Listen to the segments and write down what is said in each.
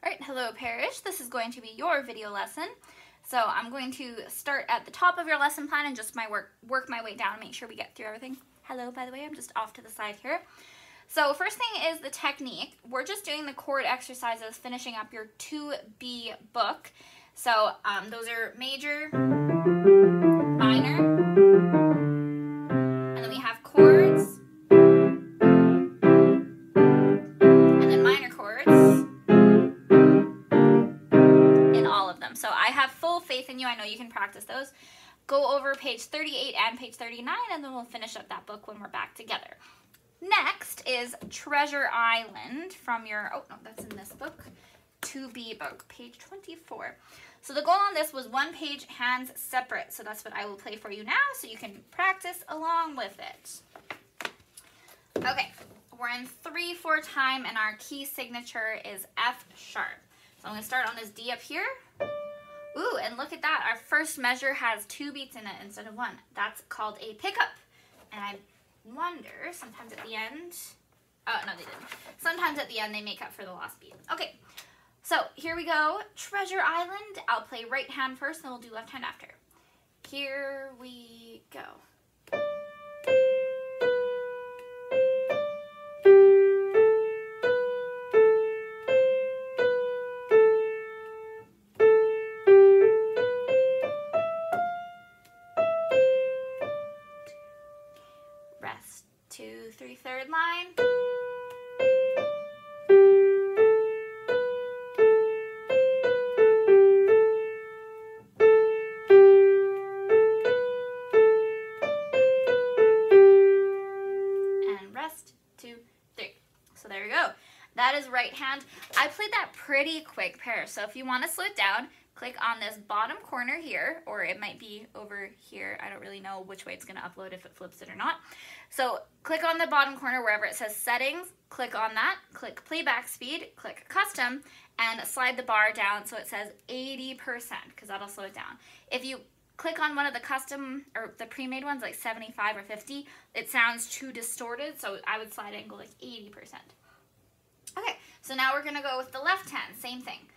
Alright, hello Parrish. This is going to be your video lesson. So I'm going to start at the top of your lesson plan and just work my way down and make sure we get through everything. Hello, by the way, I'm just off to the side here. So first thing is the technique. We're just doing the chord exercises, finishing up your 2B book. So those are major, minor, and then we have chords, and then minor chords in all of them. So I have full faith in you. I know you can practice those. Go over page 38 and page 39, and then we'll finish up that book when we're back together. Next is Treasure Island from your, oh no, that's in this book, 2B book, page 24. So the goal on this was 1 page, hands separate. So that's what I will play for you now so you can practice along with it. Okay, we're in 3/4 time and our key signature is F sharp. So I'm going to start on this D up here. Ooh, and look at that. Our first measure has 2 beats in it instead of 1. That's called a pickup. And I wonder, sometimes at the end, oh, no, they didn't. Sometimes at the end, they make up for the lost beat. Okay, so here we go. Treasure Island. I'll play right hand first, and we'll do left hand after. Here we go. Rest, 2, 3, third line. And rest, 2, 3. So there we go. That is right hand. I played that pretty quick pair. So if you want to slow it down, click on this bottom corner here, or it might be over here. I don't really know which way it's going to upload, if it flips it or not. So click on the bottom corner wherever it says settings, click on that, click playback speed, click custom, and slide the bar down so it says 80%, because that'll slow it down. If you click on one of the custom or the pre-made ones like 75 or 50, it sounds too distorted, so I would slide it and go like 80%. Okay, so now we're going to go with the left hand, same thing.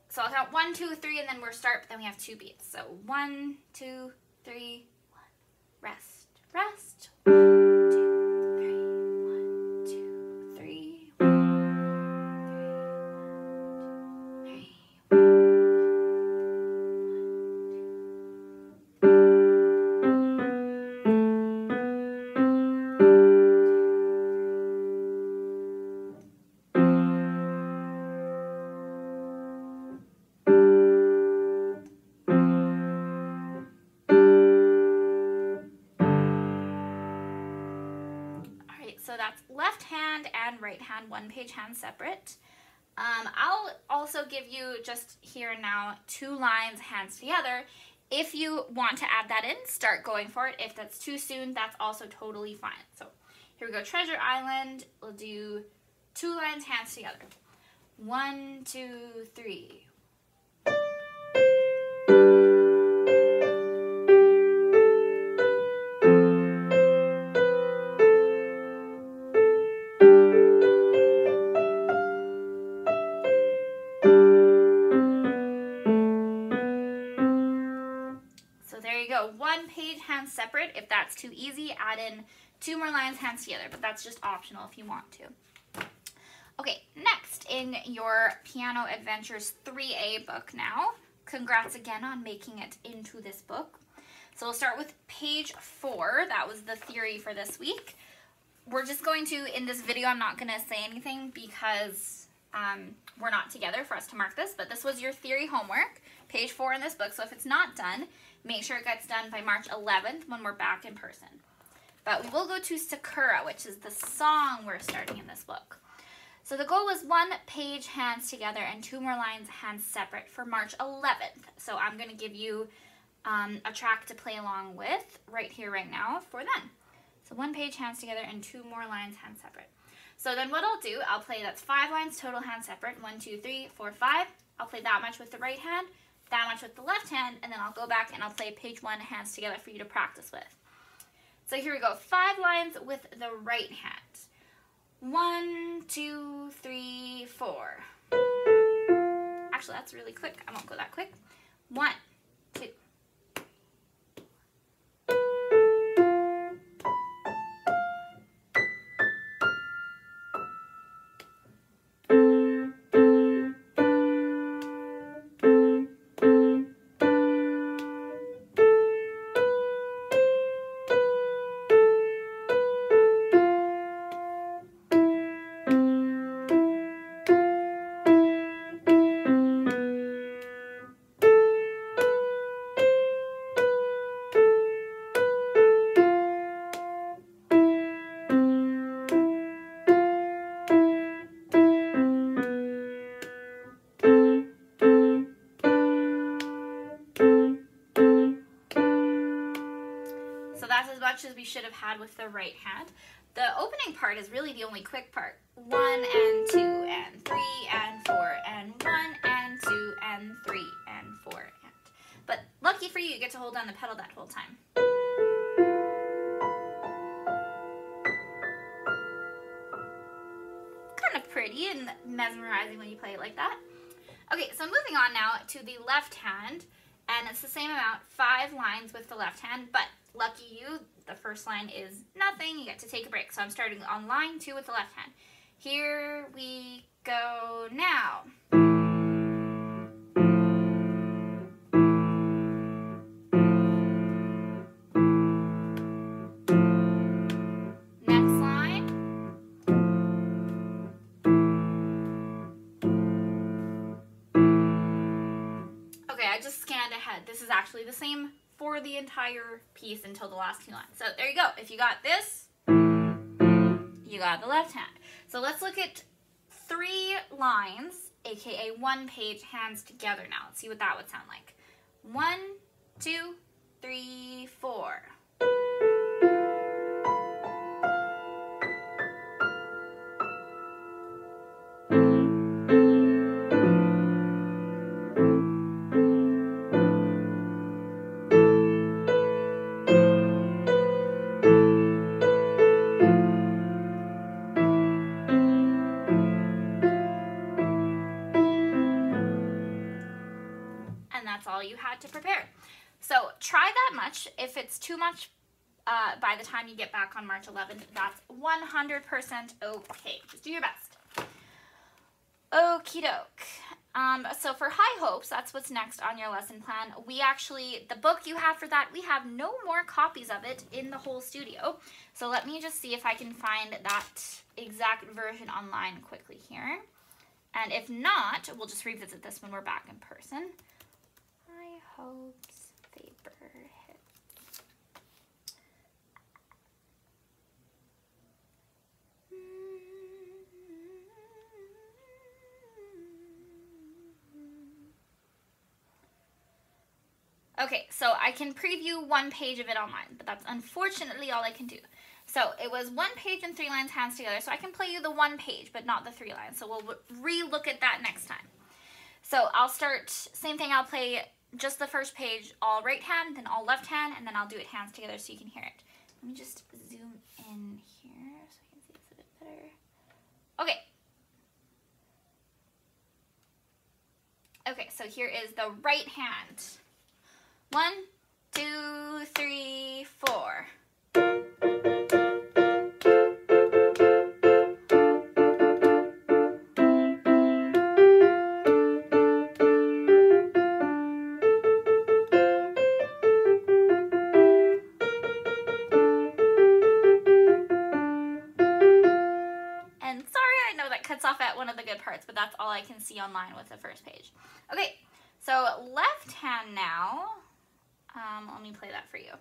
So I'll count 1, 2, 3, and then we'll start, but then we have 2 beats. So 1, 2, 3, 1. Rest, rest. 1, 2, 3, 1, 2, 3, 1, 3, 1, 3. So that's left hand and right hand, 1 page hand separate. I'll also give you just here and now 2 lines, hands together. If you want to add that in, start going for it. If that's too soon, that's also totally fine. So here we go, Treasure Island. We'll do 2 lines, hands together. 1, 2, 3. There you go, 1 page hands separate. If that's too easy, add in 2 more lines hands together, but that's just optional if you want to. Okay, next in your Piano Adventures 3A book now. Congrats again on making it into this book. So we'll start with page 4. That was the theory for this week. We're just going to, in this video, I'm not going to say anything because we're not together for us to mark this, but this was your theory homework, page 4 in this book. So if it's not done, make sure it gets done by March 11th when we're back in person. But we will go to Sakura, which is the song we're starting in this book. So the goal was 1 page hands together and 2 more lines hands separate for March 11th. So I'm going to give you a track to play along with right here, right now for then. So 1 page hands together and 2 more lines hands separate. So then what I'll do, I'll play, that's 5 lines total hands separate, 1, 2, 3, 4, 5. I'll play that much with the right hand, that much with the left hand, and then I'll go back and I'll play page 1 hands together for you to practice with. So here we go, 5 lines with the right hand. 1, 2, 3, 4. Actually, that's really quick. I won't go that quick. 1, 2. So that's as much as we should have had with the right hand. The opening part is really the only quick part. 1 and 2 and 3 and 4 and 1 and 2 and 3 and 4 and. But lucky for you, you get to hold down the pedal that whole time. Kind of pretty and mesmerizing when you play it like that. Okay, so moving on now to the left hand, and it's the same amount, 5 lines with the left hand, but lucky you, the first line is nothing, you get to take a break. So I'm starting on line 2 with the left hand. Here we go now. Next line. Okay, I just scanned ahead. This is actually the same for the entire piece until the last 2 lines. So there you go. If you got this, you got the left hand. So let's look at 3 lines, aka 1 page, hands together now. Let's see what that would sound like. 1, 2, 3, 4. That's all you had to prepare. So try that much. If it's too much by the time you get back on March 11th, that's 100% okay. Just do your best. Okie doke. So for High Hopes, that's what's next on your lesson plan. We actually, the book you have for that, we have no more copies of it in the whole studio. So let me just see if I can find that exact version online quickly here. And if not, we'll just revisit this when we're back in person. Hopes Vapor Hits. Okay, so I can preview 1 page of it online, but that's unfortunately all I can do. So it was 1 page and 3 lines hands together, so I can play you the 1 page, but not the 3 lines. So we'll re-look at that next time. So I'll start, same thing, I'll play just the first page, all right hand, then all left hand, and then I'll do it hands together so you can hear it. Let me just zoom in here so I can see this a bit better. Okay. Okay, so here is the right hand. 1, 2, 3, 4. Off at one of the good parts, but that's all I can see online with the first page. Okay, so left hand now. Let me play that for you.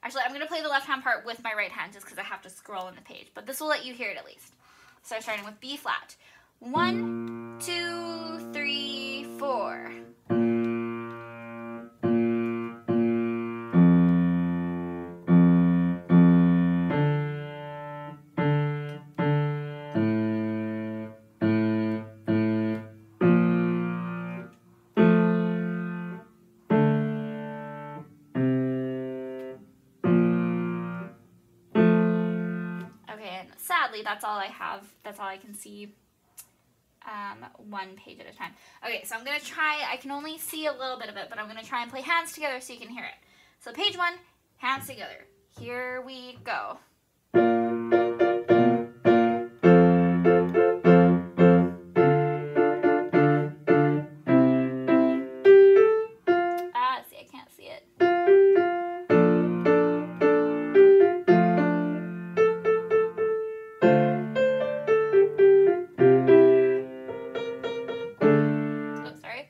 Actually, I'm going to play the left hand part with my right hand just because I have to scroll on the page, but this will let you hear it at least. So I'm starting with B flat. 1, 2, 3, 4. Sadly, that's all I have. That's all I can see one page at a time. Okay, so I'm going to try, I can only see a little bit of it, but I'm going to try and play hands together so you can hear it. So page 1, hands together. Here we go. See, I can't see it. Oh, sorry.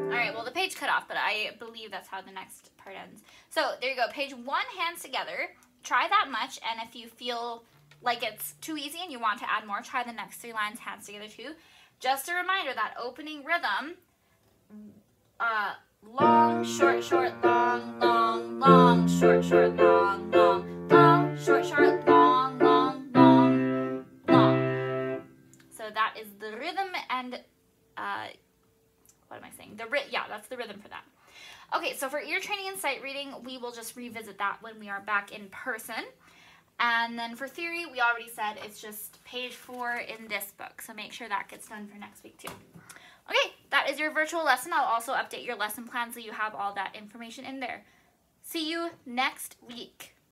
Alright, well the page cut off, but I believe that's how the next part ends. So there you go, page 1, hands together. Try that much, and if you feel like it's too easy and you want to add more, try the next 3 lines hands together too. Just a reminder that opening rhythm, long, short, short, long, long, long, short, short, long, long, long, short, short, long, long, long, long. So that is the rhythm, and what am I saying? Yeah, that's the rhythm for that. Okay, so for ear training and sight reading, we will just revisit that when we are back in person. And then for theory, we already said it's just page 4 in this book. So make sure that gets done for next week too. Okay, that is your virtual lesson. I'll also update your lesson plan so you have all that information in there. See you next week.